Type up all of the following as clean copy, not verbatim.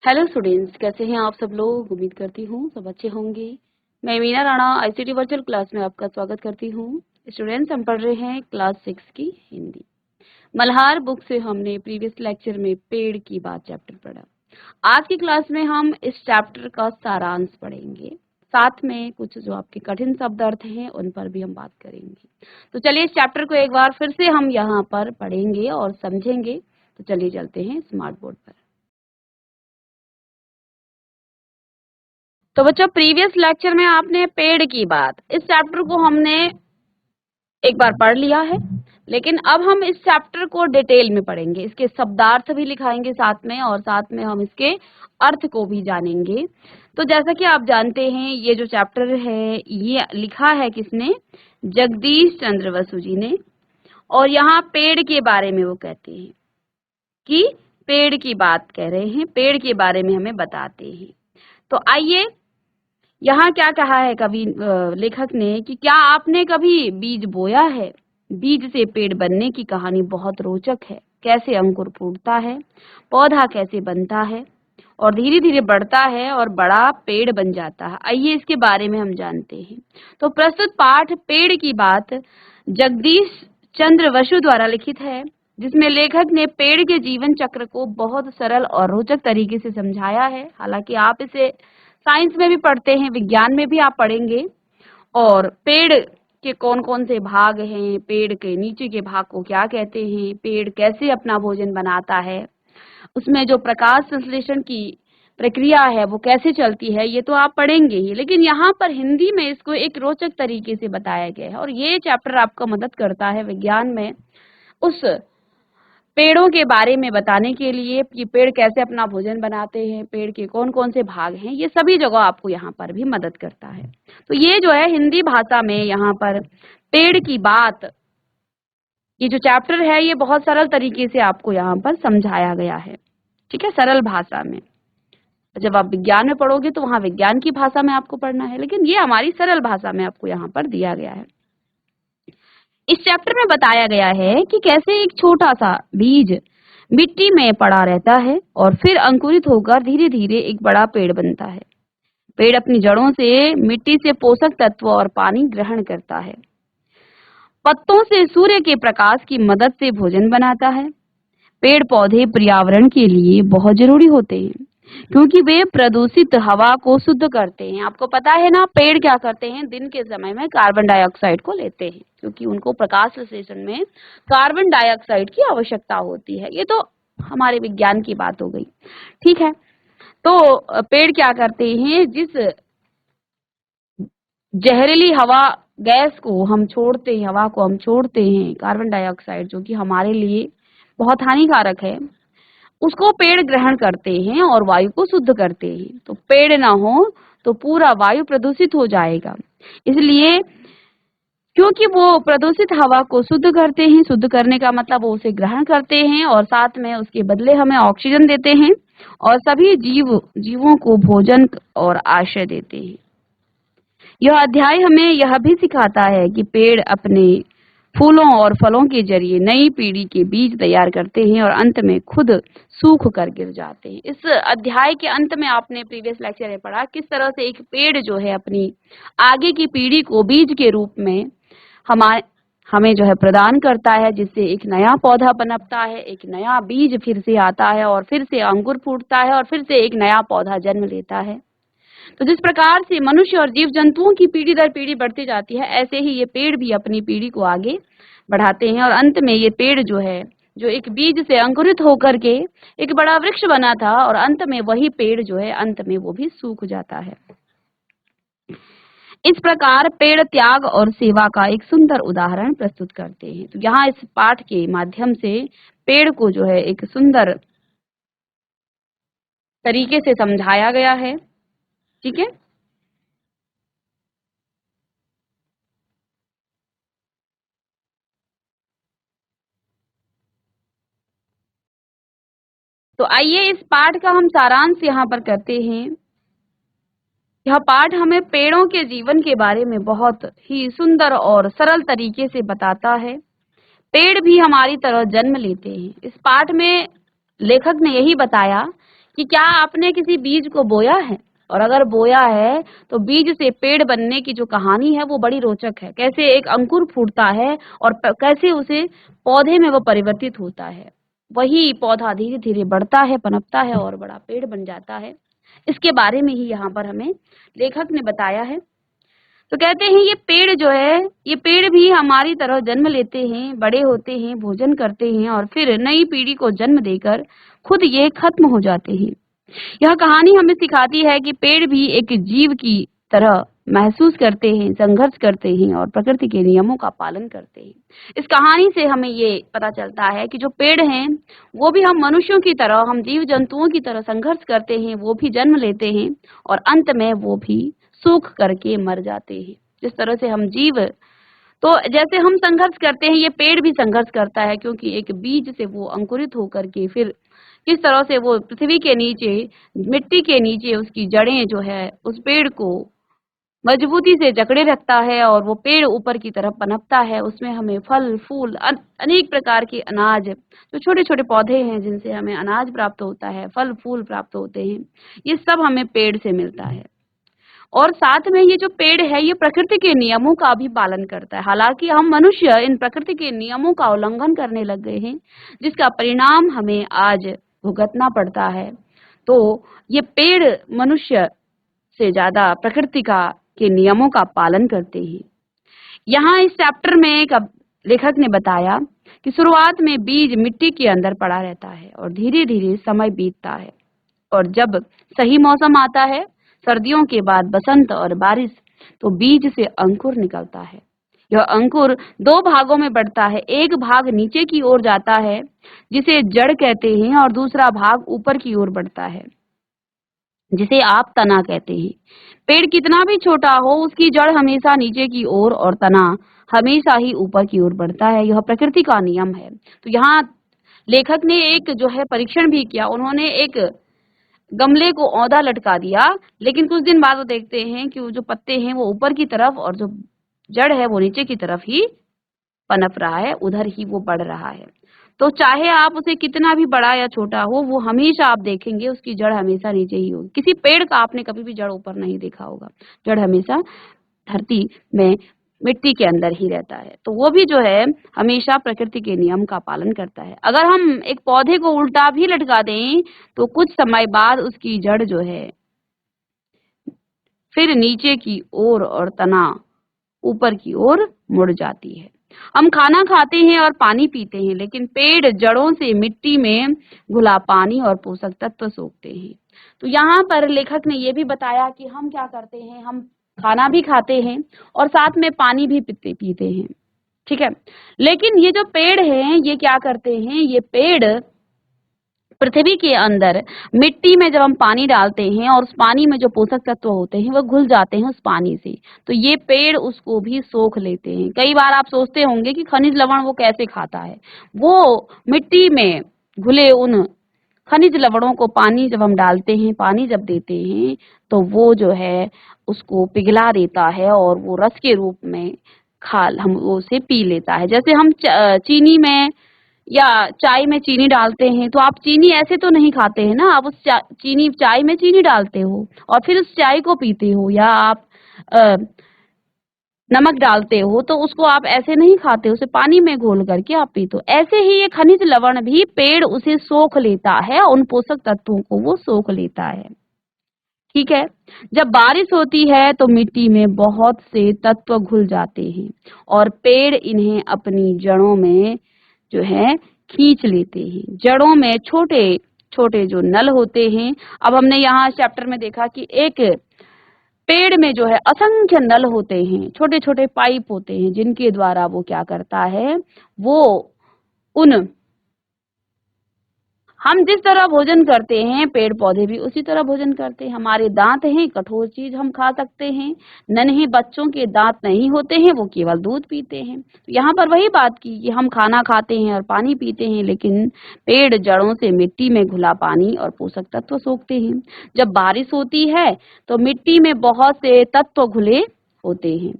Hello students, कैसे हैं आप सब लोग। उम्मीद करती हूँ सब अच्छे होंगे। मैं Meena Rana ICT virtual class में आपका स्वागत करती हूँ। स्टूडेंट्स, हम पढ़ रहे हैं क्लास 6 की हिंदी। मल्हार बुक से हमने प्रीवियस लेक्चर में पेड़ की बात चैप्टर पढ़ा। आज की क्लास में हम इस चैप्टर का सारांश पढ़ेंगे, साथ में कुछ जो आपके कठिन शब्द अर्थ हैं उन पर भी हम बात करेंगे। तो चलिए इस चैप्टर को एक बार फिर से हम यहाँ पर पढ़ेंगे और समझेंगे। तो चलिए चलते हैं स्मार्ट बोर्ड पर। तो बच्चों, प्रीवियस लेक्चर में आपने पेड़ की बात, इस चैप्टर को हमने एक बार पढ़ लिया है, लेकिन अब हम इस चैप्टर को डिटेल में पढ़ेंगे। इसके शब्दार्थ भी लिखाएंगे साथ में, और साथ में हम इसके अर्थ को भी जानेंगे। तो जैसा कि आप जानते हैं, ये जो चैप्टर है ये लिखा है किसने? जगदीश चंद्र बसु जी ने। और यहाँ पेड़ के बारे में वो कहते हैं कि पेड़ की बात कह रहे हैं, पेड़ के बारे में हमें बताते हैं। तो आइए, यहाँ क्या कहा है कवि लेखक ने कि क्या आपने कभी बीज बोया है? बीज से पेड़ बनने की कहानी बहुत रोचक है। कैसे अंकुर फूटता है, पौधा कैसे बनता है और धीरे धीरे बढ़ता है और बड़ा पेड़ बन जाता है। आइए इसके बारे में हम जानते हैं। तो प्रस्तुत पाठ पेड़ की बात जगदीश चंद्र बसु द्वारा लिखित है, जिसमें लेखक ने पेड़ के जीवन चक्र को बहुत सरल और रोचक तरीके से समझाया है। हालांकि आप इसे साइंस में भी पढ़ते हैं, विज्ञान में भी आप पढ़ेंगे। और पेड़ के कौन कौन से भाग हैं, पेड़ के नीचे के भाग को क्या कहते हैं, पेड़ कैसे अपना भोजन बनाता है, उसमें जो प्रकाश संश्लेषण की प्रक्रिया है वो कैसे चलती है, ये तो आप पढ़ेंगे ही। लेकिन यहाँ पर हिंदी में इसको एक रोचक तरीके से बताया गया है, और ये चैप्टर आपका मदद करता है विज्ञान में उस पेड़ों के बारे में बताने के लिए कि पेड़ कैसे अपना भोजन बनाते हैं, पेड़ के कौन कौन से भाग हैं, ये सभी जगह आपको यहाँ पर भी मदद करता है। तो ये जो है हिंदी भाषा में यहाँ पर पेड़ की बात, ये जो चैप्टर है ये बहुत सरल तरीके से आपको यहाँ पर समझाया गया है। ठीक है, सरल भाषा में। जब आप विज्ञान में पढ़ोगे तो वहाँ विज्ञान की भाषा में आपको पढ़ना है, लेकिन ये हमारी सरल भाषा में आपको यहाँ पर दिया गया है। इस चैप्टर में बताया गया है कि कैसे एक छोटा सा बीज मिट्टी में पड़ा रहता है और फिर अंकुरित होकर धीरे धीरे एक बड़ा पेड़ बनता है। पेड़ अपनी जड़ों से मिट्टी से पोषक तत्व और पानी ग्रहण करता है। पत्तों से सूर्य के प्रकाश की मदद से भोजन बनाता है। पेड़ पौधे पर्यावरण के लिए बहुत जरूरी होते हैं, क्योंकि वे प्रदूषित हवा को शुद्ध करते हैं। आपको पता है ना, पेड़ क्या करते हैं? दिन के समय में कार्बन डाइऑक्साइड को लेते हैं, क्योंकि उनको प्रकाश संश्लेषण में कार्बन डाइऑक्साइड की आवश्यकता होती है। ये तो हमारे विज्ञान की बात हो गई। ठीक है, तो पेड़ क्या करते हैं? जिस जहरीली हवा गैस को हम छोड़ते हैं, हवा को हम छोड़ते हैं, कार्बन डाइऑक्साइड, जो कि हमारे लिए बहुत हानिकारक है, उसको पेड़ ग्रहण करते हैं और वायु को शुद्ध करते हैं। तो पेड़ ना हो तो पूरा वायु प्रदूषित हो जाएगा। इसलिए क्योंकि वो प्रदूषित हवा को शुद्ध करते हैं, शुद्ध करने का मतलब वो उसे ग्रहण करते हैं और साथ में उसके बदले हमें ऑक्सीजन देते हैं और सभी जीवों को भोजन और आश्रय देते हैं। यह अध्याय हमें यह भी सिखाता है कि पेड़ अपने फूलों और फलों के जरिए नई पीढ़ी के बीज तैयार करते हैं और अंत में खुद सूख कर गिर जाते हैं। इस अध्याय के अंत में आपने प्रीवियस लेक्चर में पढ़ा किस तरह से एक पेड़ जो है अपनी आगे की पीढ़ी को बीज के रूप में हमें जो है प्रदान करता है, जिससे एक नया पौधा पनपता है, एक नया बीज फिर से आता है और फिर से अंकुर फूटता है और फिर से एक नया पौधा जन्म लेता है। तो जिस प्रकार से मनुष्य और जीव जंतुओं की पीढ़ी दर पीढ़ी बढ़ती जाती है, ऐसे ही ये पेड़ भी अपनी पीढ़ी को आगे बढ़ाते हैं और अंत में ये पेड़ जो है, जो एक बीज से अंकुरित होकर के एक बड़ा वृक्ष बना था, और अंत में वही पेड़ जो है अंत में वो भी सूख जाता है। इस प्रकार पेड़ त्याग और सेवा का एक सुंदर उदाहरण प्रस्तुत करते हैं। तो यहाँ इस पाठ के माध्यम से पेड़ को जो है एक सुंदर तरीके से समझाया गया है। ठीक है, तो आइए इस पाठ का हम सारांश यहाँ पर करते हैं। यह पाठ हमें पेड़ों के जीवन के बारे में बहुत ही सुंदर और सरल तरीके से बताता है। पेड़ भी हमारी तरह जन्म लेते हैं। इस पाठ में लेखक ने यही बताया कि क्या आपने किसी बीज को बोया है, और अगर बोया है तो बीज से पेड़ बनने की जो कहानी है वो बड़ी रोचक है। कैसे एक अंकुर फूटता है और कैसे उसे पौधे में वो परिवर्तित होता है, वही पौधा धीरे धीरे बढ़ता है, पनपता है और बड़ा पेड़ बन जाता है। इसके बारे में ही यहाँ पर हमें लेखक ने बताया है। तो कहते हैं ये पेड़ जो है, ये पेड़ भी हमारी तरह जन्म लेते हैं, बड़े होते हैं, भोजन करते हैं और फिर नई पीढ़ी को जन्म देकर खुद ये खत्म हो जाते हैं। यह कहानी हमें सिखाती है कि पेड़ भी एक जीव की तरह महसूस करते हैं, संघर्ष करते हैं और प्रकृति के नियमों का पालन करते हैं। इस कहानी से हमें ये पता चलता है कि जो पेड़ हैं वो भी हम मनुष्यों की तरह, हम जीव जंतुओं की तरह संघर्ष करते हैं, वो भी जन्म लेते हैं और अंत में वो भी सूख करके मर जाते हैं। जिस तरह से हम जीव, तो जैसे हम संघर्ष करते हैं, ये पेड़ भी संघर्ष करता है, क्योंकि एक बीज से वो अंकुरित होकर के फिर किस तरह से वो पृथ्वी के नीचे, मिट्टी के नीचे उसकी जड़ें जो है उस पेड़ को मजबूती से जकड़े रखता है और वो पेड़ ऊपर की तरफ पनपता है। उसमें हमें फल फूल अनेक प्रकार के अनाज, जो छोटे छोटे पौधे हैं जिनसे हमें अनाज प्राप्त होता है, फल फूल प्राप्त होते हैं, ये सब हमें पेड़ से मिलता है। और साथ में ये जो पेड़ है ये प्रकृति के नियमों का भी पालन करता है। हालांकि हम मनुष्य इन प्रकृति के नियमों का उल्लंघन करने लग गए हैं, जिसका परिणाम हमें आज भुगतना पड़ता है। तो ये पेड़ मनुष्य से ज्यादा प्रकृति का के नियमों का पालन करते हैं। यहाँ इस चैप्टर में एक लेखक ने बताया कि शुरुआत में बीज मिट्टी के अंदर पड़ा रहता है और धीरे धीरे समय बीतता है, और जब सही मौसम आता है, सर्दियों के बाद बसंत और बारिश, तो बीज से अंकुर निकलता है। यह अंकुर दो भागों में बढ़ता है। एक भाग नीचे की ओर जाता है जिसे जड़ कहते हैं, और दूसरा भाग ऊपर की ओर बढ़ता है जिसे आप तना कहते हैं। पेड़ कितना भी छोटा हो, उसकी जड़ हमेशा नीचे की ओर और तना हमेशा ही ऊपर की ओर बढ़ता है। यह प्रकृति का नियम है। तो यहाँ लेखक ने एक जो है परीक्षण भी किया। उन्होंने एक गमले को औंधा लटका दिया, लेकिन कुछ दिन बाद वो देखते हैं कि वो जो पत्ते हैं वो ऊपर की तरफ और जो जड़ है वो नीचे की तरफ ही पनप रहा है, उधर ही वो बढ़ रहा है। तो चाहे आप उसे कितना भी बड़ा या छोटा हो, वो हमेशा आप देखेंगे उसकी जड़ हमेशा नीचे ही होगी। किसी पेड़ का आपने कभी भी जड़ ऊपर नहीं देखा होगा, जड़ हमेशा धरती में मिट्टी के अंदर ही रहता है। तो वो भी जो है हमेशा प्रकृति के नियम का पालन करता है। अगर हम एक पौधे को उल्टा भी लटका दें तो कुछ समय बाद उसकी जड़ जो है फिर नीचे की ओर और तना ऊपर की ओर मुड़ जाती है। हम खाना खाते हैं और पानी पीते हैं, लेकिन पेड़ जड़ों से मिट्टी में घुला पानी और पोषक तत्व सोखते हैं। तो यहाँ पर लेखक ने ये भी बताया कि हम क्या करते हैं, हम खाना भी खाते हैं और साथ में पानी भी पीते हैं, ठीक है। लेकिन ये जो पेड़ हैं ये क्या करते हैं, ये पेड़ पृथ्वी के अंदर मिट्टी में जब हम पानी डालते हैं और उस पानी में जो पोषक तत्व होते हैं वो घुल जाते हैं उस पानी से, तो ये पेड़ उसको भी सोख लेते हैं। कई बार आप सोचते होंगे कि खनिज लवण वो कैसे खाता है। वो मिट्टी में घुले उन खनिज लवणों को पानी जब हम डालते हैं, पानी जब देते हैं, तो वो जो है उसको पिघला देता है और वो रस के रूप में हम उसे पी लेता है। जैसे हम चीनी में या चाय में चीनी डालते हैं, तो आप चीनी ऐसे तो नहीं खाते हैं ना, आप उस चीनी चाय में चीनी डालते हो और फिर उस चाय को पीते हो। या आप नमक डालते हो तो उसको आप ऐसे नहीं खाते, उसे पानी में घोल करके आप पीते हो। ऐसे ही ये खनिज लवण भी पेड़ उसे सोख लेता है, उन पोषक तत्वों को वो सोख लेता है, ठीक है। जब बारिश होती है तो मिट्टी में बहुत से तत्व घुल जाते हैं और पेड़ इन्हें अपनी जड़ों में जो है खींच लेते हैं। जड़ों में छोटे छोटे जो नल होते हैं। अब हमने यहाँ चैप्टर में देखा कि एक पेड़ में जो है असंख्य नल होते हैं, छोटे छोटे पाइप होते हैं, जिनके द्वारा वो क्या करता है, वो उन हम जिस तरह भोजन करते हैं पेड़ पौधे भी उसी तरह भोजन करते हैं। हमारे दांत हैं, कठोर चीज हम खा सकते हैं। नन्हे बच्चों के दांत नहीं होते हैं, वो केवल दूध पीते हैं। तो यहाँ पर वही बात की कि हम खाना खाते हैं और पानी पीते हैं, लेकिन पेड़ जड़ों से मिट्टी में घुला पानी और पोषक तत्व सोखते हैं। जब बारिश होती है तो मिट्टी में बहुत से तत्व घुले होते हैं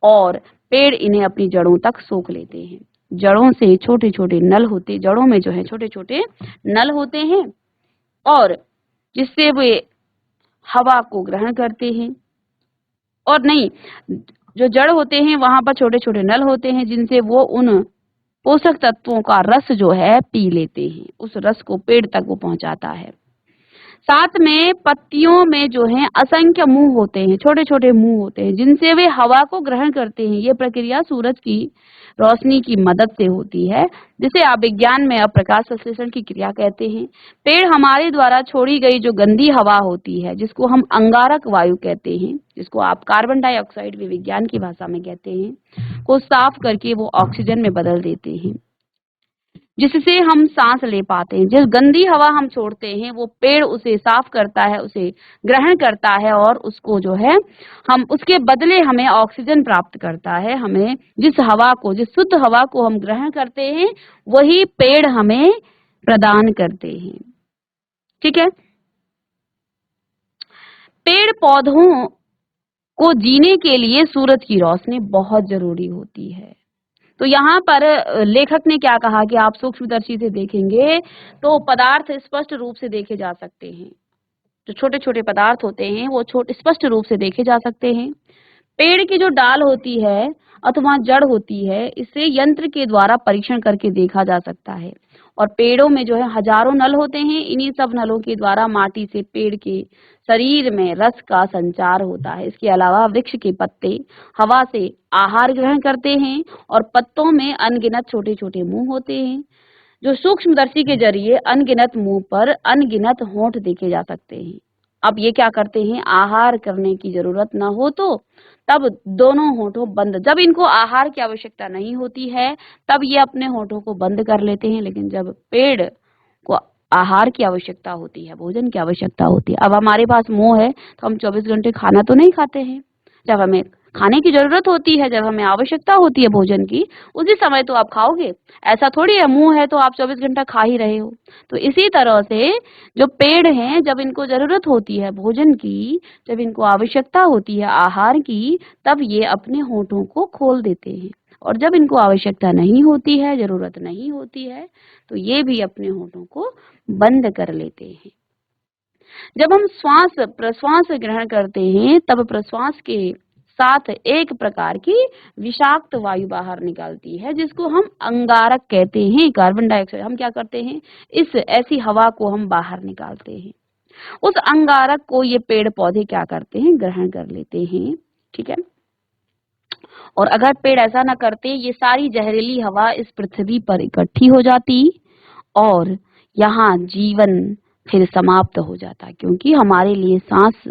और पेड़ इन्हें अपनी जड़ों तक सोख लेते हैं। जड़ों से छोटे छोटे नल होते, जड़ों में जो है छोटे छोटे नल होते हैं और जिससे वे हवा को ग्रहण करते हैं। और नहीं, जो जड़ होते हैं वहां पर छोटे छोटे नल होते हैं जिनसे वो उन पोषक तत्वों का रस जो है पी लेते हैं, उस रस को पेड़ तक वो पहुंचाता है। साथ में पत्तियों में जो है असंख्य मुंह होते हैं, छोटे छोटे मुंह होते हैं जिनसे वे हवा को ग्रहण करते हैं। ये प्रक्रिया सूरज की रोशनी की मदद से होती है, जिसे आप विज्ञान में अप्रकाश संश्लेषण की क्रिया कहते हैं। पेड़ हमारे द्वारा छोड़ी गई जो गंदी हवा होती है, जिसको हम अंगारक वायु कहते हैं, जिसको आप कार्बन डाइऑक्साइड भी विज्ञान की भाषा में कहते हैं, को साफ करके वो ऑक्सीजन में बदल देते हैं, जिससे हम सांस ले पाते हैं। जिस गंदी हवा हम छोड़ते हैं वो पेड़ उसे साफ करता है, उसे ग्रहण करता है और उसको जो है हम उसके बदले हमें ऑक्सीजन प्राप्त करता है। हमें जिस शुद्ध हवा को हम ग्रहण करते हैं वही पेड़ हमें प्रदान करते हैं। ठीक है। पेड़ पौधों को जीने के लिए सूरज की रोशनी बहुत जरूरी होती है। तो यहाँ पर लेखक ने क्या कहा कि आप सूक्ष्मदर्शी से देखेंगे तो पदार्थ स्पष्ट रूप से देखे जा सकते हैं। जो छोटे छोटे पदार्थ होते हैं वो स्पष्ट रूप से देखे जा सकते हैं। पेड़ की जो डाल होती है अथवा जड़ होती है, इसे यंत्र के द्वारा परीक्षण करके देखा जा सकता है। और पेड़ों में जो है हजारों नल होते हैं, इन्हीं सब नलों के द्वारा माटी से पेड़ के शरीर में रस का संचार होता है। इसके अलावा वृक्ष के पत्ते हवा से आहार ग्रहण करते हैं और पत्तों में अनगिनत छोटे छोटे मुंह होते हैं। जो सूक्ष्मदर्शी के जरिए अनगिनत मुंह पर अनगिनत होंठ देखे जा सकते हैं। अब ये क्या करते हैं, आहार करने की जरूरत ना हो तो तब दोनों होठों बंद, जब इनको आहार की आवश्यकता नहीं होती है तब ये अपने होठों को बंद कर लेते हैं। लेकिन जब पेड़ को आहार की आवश्यकता होती है, भोजन की आवश्यकता होती है, अब हमारे पास मुंह है तो हम 24 घंटे खाना तो नहीं खाते हैं। जब हमें खाने की जरूरत होती है, जब हमें आवश्यकता होती है भोजन की, उसी समय तो आप खाओगे। ऐसा थोड़ी है मुंह है तो आप 24 घंटा खा ही रहे हो। तो इसी तरह से जो पेड़ हैं, जब इनको जरूरत होती है भोजन की, जब इनको आवश्यकता होती है आहार की, तब ये अपने होठों को खोल देते हैं। और जब इनको आवश्यकता नहीं होती है, जरूरत नहीं होती है, तो ये भी अपने होठों को बंद कर लेते हैं। जब हम श्वास प्रश्वास ग्रहण करते हैं तब प्रश्वास के साथ एक प्रकार की विषाक्त वायु बाहर निकलती है, जिसको हम अंगारक कहते हैं। कार्बन डाइऑक्साइड हम क्या करते हैं, इस ऐसी हवा को हम बाहर निकालते हैं। उस अंगारक को ये पेड़ पौधे क्या करते हैं, ग्रहण कर लेते हैं। ठीक है। और अगर पेड़ ऐसा ना करते, ये सारी जहरीली हवा इस पृथ्वी पर इकट्ठी हो जाती और यहाँ जीवन फिर समाप्त हो जाता, क्योंकि हमारे लिए सांस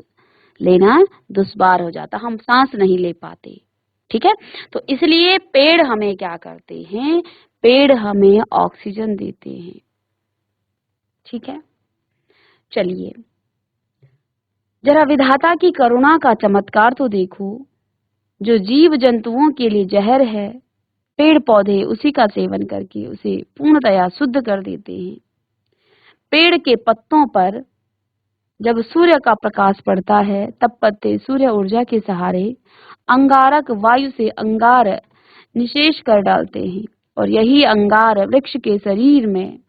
लेना दुश्वार हो जाता, हम सांस नहीं ले पाते। ठीक है। तो इसलिए पेड़ हमें क्या करते हैं, पेड़ हमें ऑक्सीजन देते हैं। ठीक है। चलिए जरा विधाता की करुणा का चमत्कार तो देखो। जो जीव जंतुओं के लिए जहर है, पेड़ पौधे उसी का सेवन करके उसे पूर्णतया शुद्ध कर देते हैं। पेड़ के पत्तों पर जब सूर्य का प्रकाश पड़ता है तब पत्ते सूर्य ऊर्जा के सहारे अंगारक वायु से अंगार निशेष कर डालते हैं और यही अंगार वृक्ष के शरीर में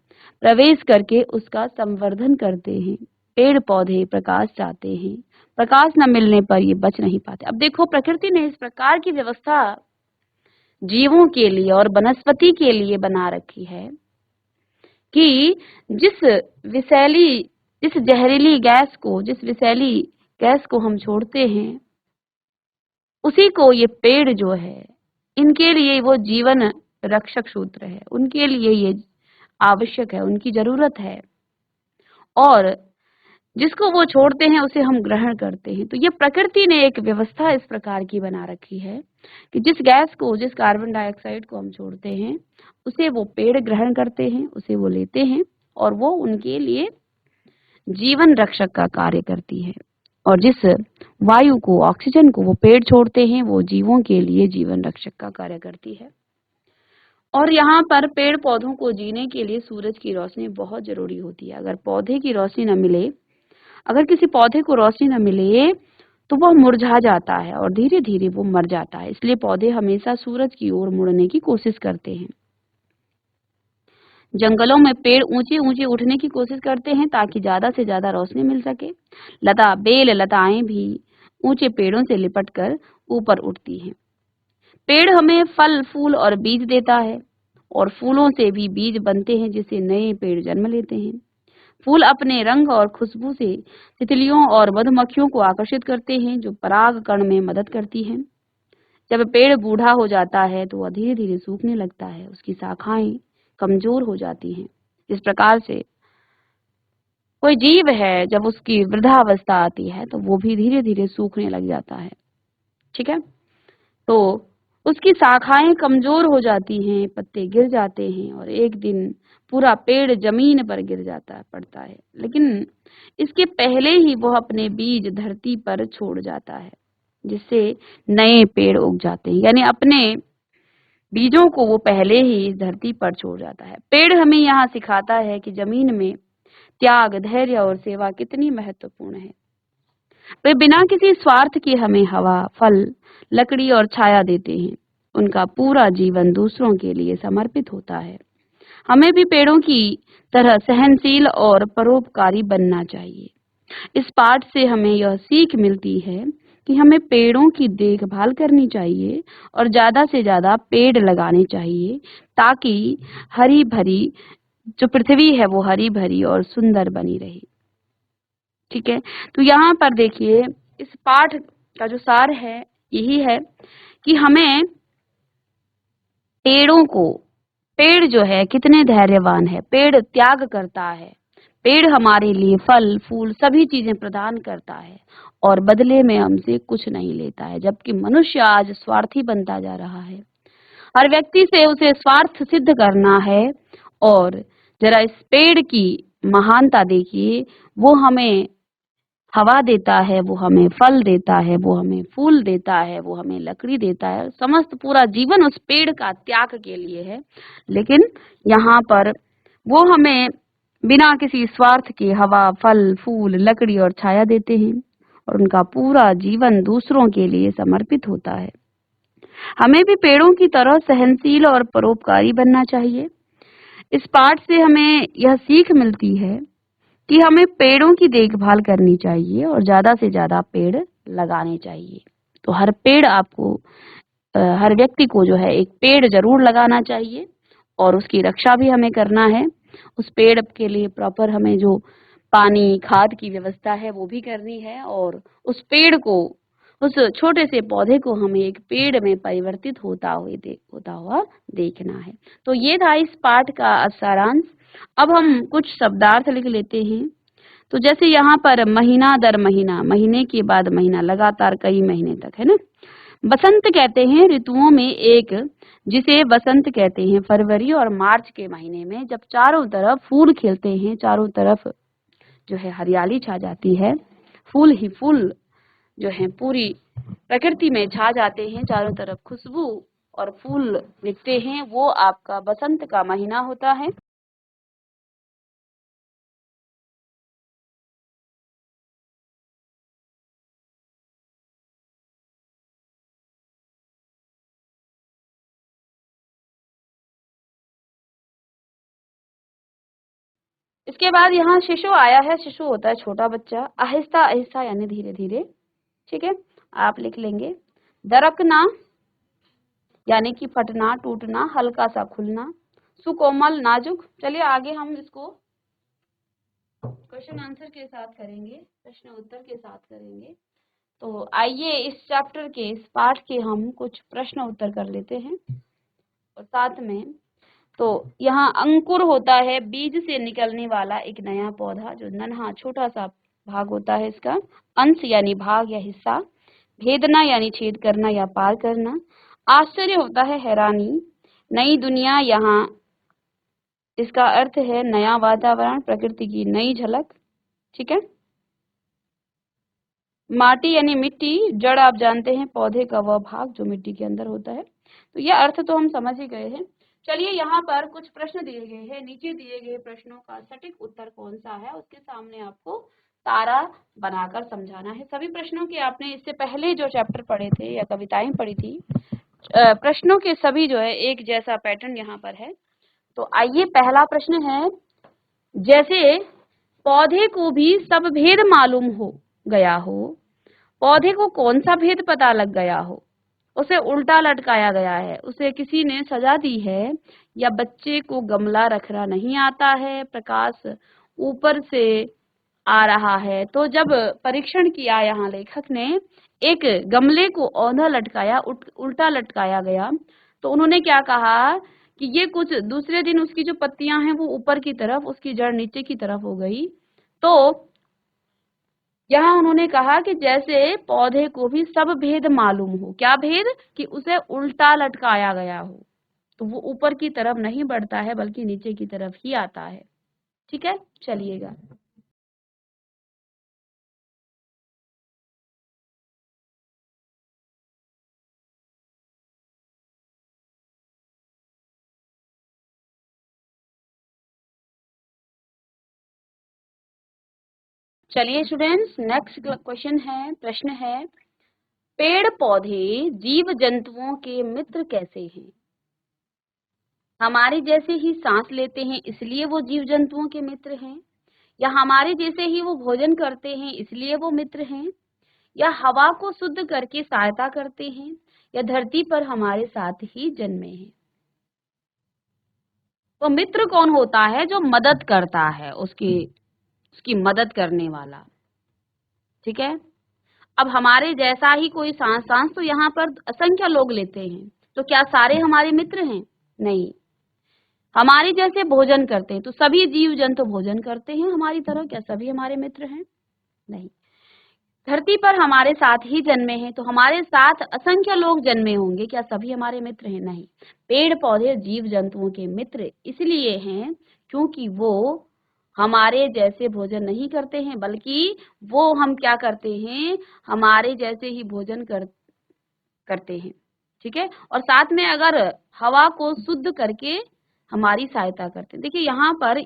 प्रवेश करके उसका संवर्धन करते हैं। पेड़ पौधे प्रकाश चाहते हैं, प्रकाश न मिलने पर ये बच नहीं पाते। अब देखो, प्रकृति ने इस प्रकार की व्यवस्था जीवों के लिए और वनस्पति के लिए बना रखी है कि जिस जहरीली गैस को हम छोड़ते हैं, उसी को ये पेड़ जो है, इनके लिए वो जीवन रक्षक सूत्र है, उनके लिए ये आवश्यक है, उनकी जरूरत है। और जिसको वो छोड़ते हैं उसे हम ग्रहण करते हैं। तो ये प्रकृति ने एक व्यवस्था इस प्रकार की बना रखी है कि जिस कार्बन डाइऑक्साइड को हम छोड़ते हैं उसे वो पेड़ ग्रहण करते हैं, उसे वो लेते हैं और वो उनके लिए जीवन रक्षक का कार्य करती है। और जिस वायु को, ऑक्सीजन को वो पेड़ छोड़ते हैं, वो जीवों के लिए जीवन रक्षक का कार्य करती है। और यहाँ पर पेड़ पौधों को जीने के लिए सूरज की रोशनी बहुत जरूरी होती है। अगर पौधे की रोशनी न मिले, अगर किसी पौधे को रोशनी न मिले तो वह मुरझा जाता है और धीरे धीरे वो मर जाता है। इसलिए पौधे हमेशा सूरज की ओर मुड़ने की कोशिश करते हैं। जंगलों में पेड़ ऊंचे ऊंचे उठने की कोशिश करते हैं ताकि ज्यादा से ज्यादा रोशनी मिल सके। बेल लताएं भी ऊंचे पेड़ों से लिपट कर ऊपर उठती हैं। पेड़ हमें फल फूल और बीज देता है, और फूलों से भी बीज बनते हैं जिससे नए पेड़ जन्म लेते हैं। फूल अपने रंग और खुशबू से तितलियों और मधुमक्खियों को आकर्षित करते हैं, जो परागकण में मदद करती हैं। जब पेड़ बूढ़ा हो जाता है तो वह धीरे धीरे सूखने लगता है, उसकी शाखाएं कमजोर हो जाती हैं। इस प्रकार से कोई जीव है, जब उसकी वृद्धावस्था आती है तो वो भी धीरे धीरे सूखने लग जाता है। ठीक है, तो उसकी शाखाएं कमजोर हो जाती हैं, पत्ते गिर जाते हैं और एक दिन पूरा पेड़ जमीन पर गिर जाता पड़ता है। लेकिन इसके पहले ही वह अपने बीज धरती पर छोड़ जाता है, जिससे नए पेड़ उग जाते हैं। यानी अपने बीजों को वो पहले ही इस धरती पर छोड़ जाता है। पेड़ हमें यहाँ सिखाता है कि जमीन में त्याग, धैर्य और सेवा कितनी महत्वपूर्ण है। वे बिना किसी स्वार्थ के हमें हवा, फल, लकड़ी और छाया देते हैं। उनका पूरा जीवन दूसरों के लिए समर्पित होता है। हमें भी पेड़ों की तरह सहनशील और परोपकारी बनना चाहिए। इस पाठ से हमें यह सीख मिलती है कि हमें पेड़ों की देखभाल करनी चाहिए और ज्यादा से ज्यादा पेड़ लगाने चाहिए, ताकि हरी भरी जो पृथ्वी है वो हरी भरी और सुंदर बनी रहे। ठीक है, तो यहाँ पर देखिए इस पाठ का जो सार है यही है कि हमें पेड़ जो है कितने धैर्यवान है। पेड़ त्याग करता है, पेड़ हमारे लिए फल फूल सभी चीजें प्रदान करता है और बदले में हमसे कुछ नहीं लेता है। जबकि मनुष्य आज स्वार्थी बनता जा रहा है, हर व्यक्ति से उसे स्वार्थ सिद्ध करना है। और जरा इस पेड़ की महानता देखिए, वो हमें हवा देता है, वो हमें फल देता है, वो हमें फूल देता है, वो हमें लकड़ी देता है। समस्त पूरा जीवन उस पेड़ का त्याग के लिए है। लेकिन यहाँ पर वो हमें बिना किसी स्वार्थ के हवा, फल, फूल, लकड़ी और छाया देते हैं, और उनका पूरा जीवन दूसरों के लिए समर्पित होता है। हमें भी पेड़ों की तरह सहनशील और परोपकारी बनना चाहिए। इस पाठ से हमें यह सीख मिलती है कि हमें पेड़ों की देखभाल करनी चाहिए और ज्यादा से ज्यादा पेड़ लगाने चाहिए। तो हर व्यक्ति को जो है एक पेड़ जरूर लगाना चाहिए और उसकी रक्षा भी हमें करना है। उस पेड़ के लिए प्रॉपर हमें जो पानी, खाद की व्यवस्था है वो भी करनी है, और उस पेड़ को, उस छोटे से पौधे को हमें एक पेड़ में परिवर्तित होता हुआ देखना है। तो ये था इस पाठ का सारांश। अब हम कुछ शब्दार्थ लिख लेते हैं। तो जैसे यहाँ पर महीना दर महीना, महीने के बाद महीना, लगातार कई महीने तक, है ना। बसंत कहते हैं ऋतुओं में एक, जिसे बसंत कहते हैं फरवरी और मार्च के महीने में, जब चारों तरफ फूल खिलते हैं, चारों तरफ जो है हरियाली छा जाती है, फूल ही फूल जो है पूरी प्रकृति में छा जाते हैं, चारों तरफ खुशबू और फूल दिखते हैं, वो आपका बसंत का महीना होता है। इसके बाद यहाँ शिशु आया है। शिशु होता है छोटा बच्चा। आहिस्ता आहिस्ता यानी धीरे धीरे। ठीक है, आप लिख लेंगे। दरकना यानी कि फटना, टूटना, हल्का सा खुलना। सुकोमल, नाजुक। चलिए आगे हम इसको क्वेश्चन आंसर के साथ करेंगे, प्रश्न उत्तर के साथ करेंगे। तो आइए इस चैप्टर के, इस पाठ के हम कुछ प्रश्न उत्तर कर लेते हैं। और साथ में तो यहाँ अंकुर होता है बीज से निकलने वाला एक नया पौधा, जो नन्हा छोटा सा भाग होता है इसका। अंश यानी भाग या हिस्सा। भेदना यानी छेद करना या पार करना। आश्चर्य होता है हैरानी। नई दुनिया, यहाँ इसका अर्थ है नया वातावरण, प्रकृति की नई झलक। ठीक है। माटी यानी मिट्टी, जड़ आप जानते हैं पौधे का वह भाग जो मिट्टी के अंदर होता है। तो यह अर्थ तो हम समझ ही गए हैं। चलिए यहाँ पर कुछ प्रश्न दिए गए हैं। नीचे दिए गए प्रश्नों का सटीक उत्तर कौन सा है, उसके सामने आपको तारा बनाकर समझाना है। सभी प्रश्नों के आपने इससे पहले जो चैप्टर पढ़े थे या कविताएं पढ़ी थी, प्रश्नों के सभी जो है एक जैसा पैटर्न यहाँ पर है। तो आइए पहला प्रश्न है, जैसे पौधे को भी सब भेद मालूम हो गया हो, पौधे को कौन सा भेद पता लग गया हो, उसे उल्टा लटकाया गया है, उसे किसी ने सजा दी है, या बच्चे को गमला रखना नहीं आता है, प्रकाश ऊपर से आ रहा है। तो जब परीक्षण किया यहाँ लेखक ने, एक गमले को औंधा लटकाया, उल्टा लटकाया गया, तो उन्होंने क्या कहा कि ये कुछ दूसरे दिन उसकी जो पत्तियां हैं वो ऊपर की तरफ, उसकी जड़ नीचे की तरफ हो गई। तो यहाँ उन्होंने कहा कि जैसे पौधे को भी सब भेद मालूम हो, क्या भेद, कि उसे उल्टा लटकाया गया हो, तो वो ऊपर की तरफ नहीं बढ़ता है बल्कि नीचे की तरफ ही आता है। ठीक है, चलिएगा। चलिए स्टूडेंट्स, नेक्स्ट क्वेश्चन है, प्रश्न है, पेड़ पौधे जीव जंतुओं के मित्र कैसे हैं? हमारे जैसे ही सांस लेते हैं इसलिए वो जीव जंतुओं के मित्र हैं, या हमारे जैसे ही वो भोजन करते हैं इसलिए वो मित्र हैं, या हवा को शुद्ध करके सहायता करते हैं, या धरती पर हमारे साथ ही जन्मे हैं? तो मित्र कौन होता है? जो मदद करता है, उसकी मदद करने वाला। ठीक है, अब हमारे जैसा ही कोई सांस तो यहाँ पर असंख्य लोग लेते हैं, तो क्या सारे हमारे मित्र हैं? नहीं। हमारे जैसे भोजन करते हैं, तो सभी जीव जंतु भोजन करते हैं हमारी तरह, क्या सभी हमारे मित्र हैं? नहीं। धरती पर हमारे साथ ही जन्मे हैं, तो हमारे साथ असंख्य लोग जन्मे होंगे, क्या सभी हमारे मित्र हैं? नहीं। पेड़ पौधे जीव जंतुओं के मित्र इसलिए हैं क्योंकि वो हमारे जैसे भोजन नहीं करते हैं, बल्कि वो हम क्या करते हैं, हमारे जैसे ही भोजन करते हैं। ठीक है, और साथ में अगर हवा को शुद्ध करके हमारी सहायता करते हैं। देखिए यहाँ पर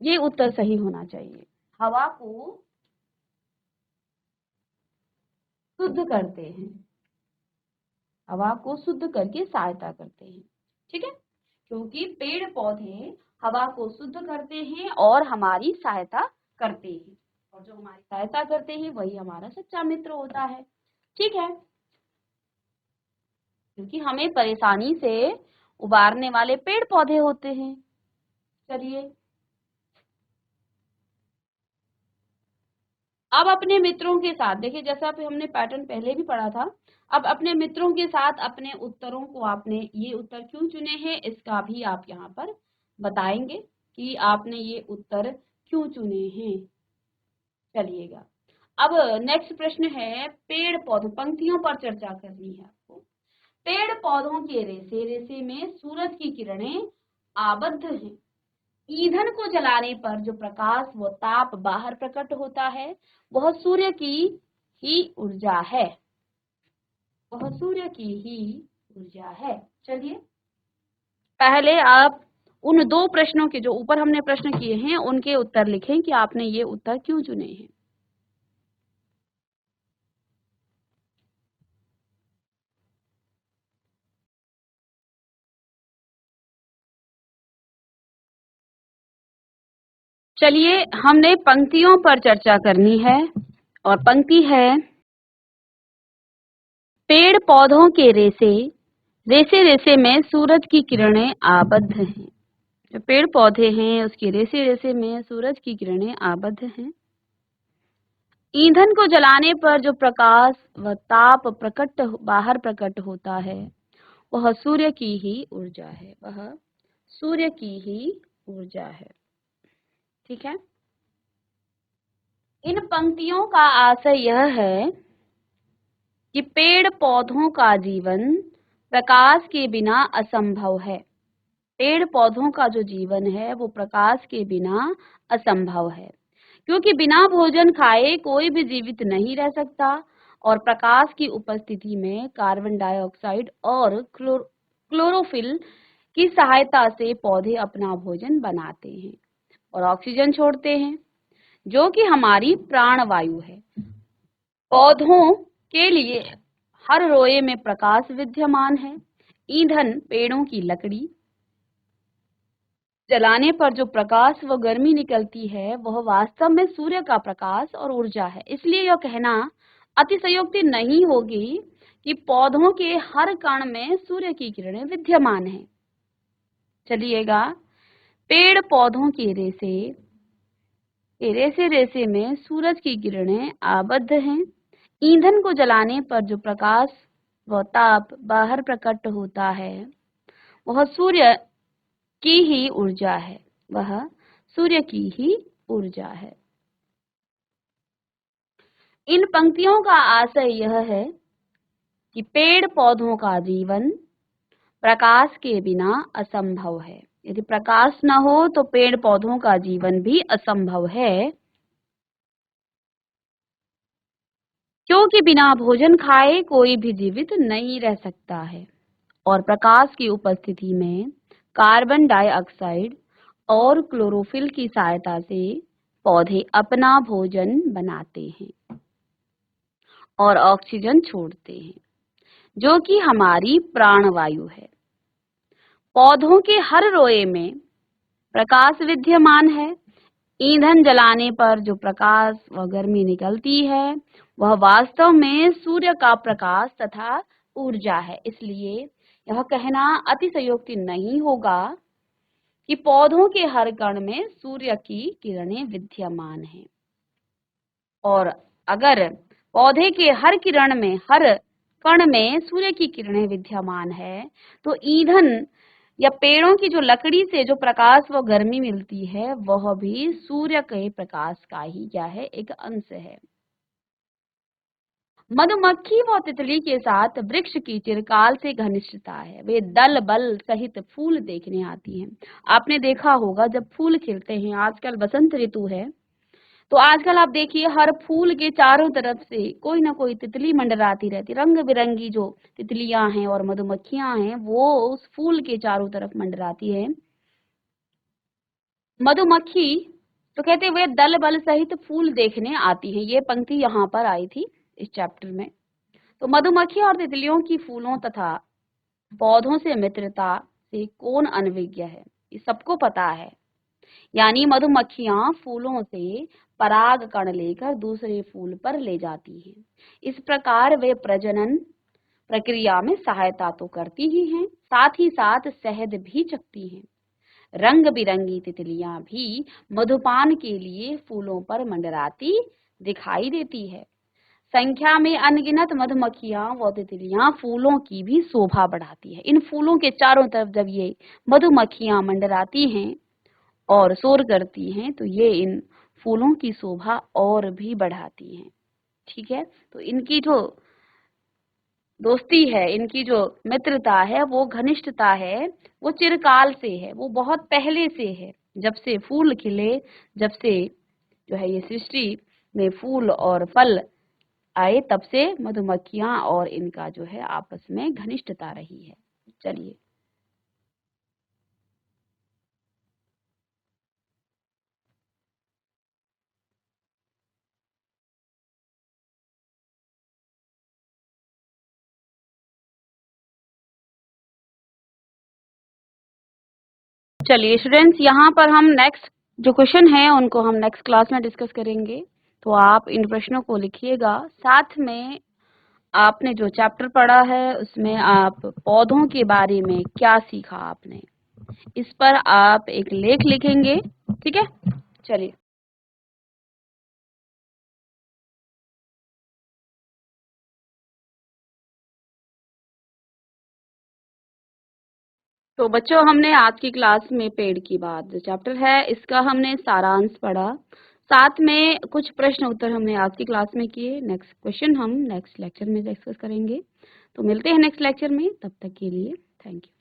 ये उत्तर सही होना चाहिए, हवा को शुद्ध करते हैं, हवा को शुद्ध करके सहायता करते हैं। ठीक है, क्योंकि पेड़ पौधे हवा को शुद्ध करते हैं और हमारी सहायता करते हैं, और जो हमारी सहायता करते हैं वही हमारा सच्चा मित्र होता है। ठीक है, क्योंकि हमें परेशानी से उबारने वाले पेड़ पौधे होते हैं। चलिए, अब अपने मित्रों के साथ देखिए, जैसा हमने पैटर्न पहले भी पढ़ा था, अब अपने मित्रों के साथ अपने उत्तरों को, आपने ये उत्तर क्यों चुने हैं इसका भी आप यहाँ पर बताएंगे कि आपने ये उत्तर क्यों चुने हैं। चलिएगा, अब नेक्स्ट प्रश्न है, पेड़ पौधों, पंक्तियों पर चर्चा करनी है आपको। पेड़ पौधों के रेशे रेशे में सूरज की किरणें आबद्ध हैं। ईंधन को जलाने पर जो प्रकाश व ताप बाहर प्रकट होता है वह सूर्य की ही ऊर्जा है, वह सूर्य की ही ऊर्जा है। चलिए, पहले आप उन दो प्रश्नों के जो ऊपर हमने प्रश्न किए हैं उनके उत्तर लिखें कि आपने ये उत्तर क्यों चुने हैं। चलिए, हमने पंक्तियों पर चर्चा करनी है, और पंक्ति है, पेड़ पौधों के रेशे रेशे रेशे में सूरज की किरणें आबद्ध हैं। जो पेड़ पौधे हैं उसके रेशे रेशे में सूरज की किरणें आबद्ध हैं। ईंधन को जलाने पर जो प्रकाश व ताप बाहर प्रकट होता है वह सूर्य की ही ऊर्जा है, वह सूर्य की ही ऊर्जा है। ठीक है, इन पंक्तियों का आशय यह है कि पेड़ पौधों का जीवन प्रकाश के बिना असंभव है। पेड़ पौधों का जो जीवन है वो प्रकाश के बिना असंभव है, क्योंकि बिना भोजन खाए कोई भी जीवित नहीं रह सकता, और प्रकाश की उपस्थिति में कार्बन डाइऑक्साइड और क्लोरोफिल की सहायता से पौधे अपना भोजन बनाते हैं और ऑक्सीजन छोड़ते हैं, जो कि हमारी प्राणवायु है। पौधों के लिए हर रोए में प्रकाश विद्यमान है, ईंधन पेड़ों की लकड़ी, जलाने पर जो प्रकाश व गर्मी निकलती है वह वास्तव में सूर्य का प्रकाश और ऊर्जा है। इसलिए यह कहना अतिशयोक्ति नहीं होगी कि पौधों के हर कण में सूर्य की किरणें विद्यमान हैं। चलिएगा, पेड़ पौधों के रेसे रेसे में सूरज की किरणें आबद्ध हैं। ईंधन को जलाने पर जो प्रकाश व ताप बाहर प्रकट होता है वह सूर्य की ही ऊर्जा है, वह सूर्य की ही ऊर्जा है। इन पंक्तियों का आशय यह है कि पेड़ पौधों का जीवन प्रकाश के बिना असंभव है। यदि प्रकाश न हो तो पेड़ पौधों का जीवन भी असंभव है, क्योंकि बिना भोजन खाए कोई भी जीवित नहीं रह सकता है और प्रकाश की उपस्थिति में कार्बन डाइऑक्साइड और क्लोरोफिल की सहायता से पौधे अपना भोजन बनाते हैं और ऑक्सीजन छोड़ते हैं, जो कि हमारी प्राणवायु है। पौधों के हर रोए में प्रकाश विद्यमान है। ईंधन जलाने पर जो प्रकाश व गर्मी निकलती है वह वास्तव में सूर्य का प्रकाश तथा ऊर्जा है। इसलिए यह कहना अतिशयोक्ति नहीं होगा कि पौधों के हर कण में सूर्य की किरणें विद्यमान हैं। और अगर पौधे के हर कण में सूर्य की किरणें विद्यमान है तो ईंधन या पेड़ों की जो लकड़ी से जो प्रकाश व गर्मी मिलती है वह भी सूर्य के प्रकाश का ही क्या है, एक अंश है। मधुमक्खी व तितली के साथ वृक्ष की चिरकाल से घनिष्ठता है। वे दल बल सहित फूल देखने आती हैं। आपने देखा होगा जब फूल खिलते हैं, आजकल बसंत ऋतु है, तो आजकल आप देखिए हर फूल के चारों तरफ से कोई ना कोई तितली मंडराती रहती। रंग बिरंगी जो तितलियां हैं और मधुमक्खियां हैं वो उस फूल के चारों तरफ मंडराती है। मधुमक्खी तो कहते हुए दल बल सहित फूल देखने आती है। ये पंक्ति यहाँ पर आई थी इस चैप्टर में। तो मधुमक्खी और तितलियों की फूलों तथा पौधों से मित्रता से कौन अनभिज्ञ है, ये सबको पता है। यानी मधुमक्खियां फूलों से पराग कण लेकर दूसरे फूल पर ले जाती हैं। इस प्रकार वे प्रजनन प्रक्रिया में सहायता तो करती ही हैं, साथ ही साथ शहद भी चखती हैं। रंग बिरंगी तितलियां भी मधुपान के लिए फूलों पर मंडराती दिखाई देती है। संख्या में अनगिनत मधुमक्खियां व तितलियां फूलों की भी शोभा बढ़ाती है। इन फूलों के चारों तरफ जब ये मधुमक्खियां मंडराती हैं और शोर करती हैं तो ये इन फूलों की शोभा और भी बढ़ाती हैं। ठीक है, तो इनकी जो दोस्ती है, इनकी जो मित्रता है, वो घनिष्ठता है, वो चिरकाल से है, वो बहुत पहले से है। जब से फूल खिले, जब से जो है ये सृष्टि में फूल और फल आए, तब से मधुमक्खियां और इनका जो है आपस में घनिष्ठता रही है। चलिए, चलिए स्टूडेंट्स, यहाँ पर हम नेक्स्ट जो क्वेश्चन है उनको हम नेक्स्ट क्लास में डिस्कस करेंगे। तो आप इन प्रश्नों को लिखिएगा। साथ में आपने जो चैप्टर पढ़ा है उसमें आप पौधों के बारे में क्या सीखा आपने, इस पर आप एक लेख लिखेंगे। ठीक है, चलिए। तो बच्चों, हमने आज की क्लास में पेड़ की बात जो चैप्टर है इसका हमने सारांश पढ़ा। साथ में कुछ प्रश्न उत्तर हमने आज की क्लास में किए। नेक्स्ट क्वेश्चन हम नेक्स्ट लेक्चर में डिस्कस करेंगे। तो मिलते हैं नेक्स्ट लेक्चर में, तब तक के लिए थैंक यू।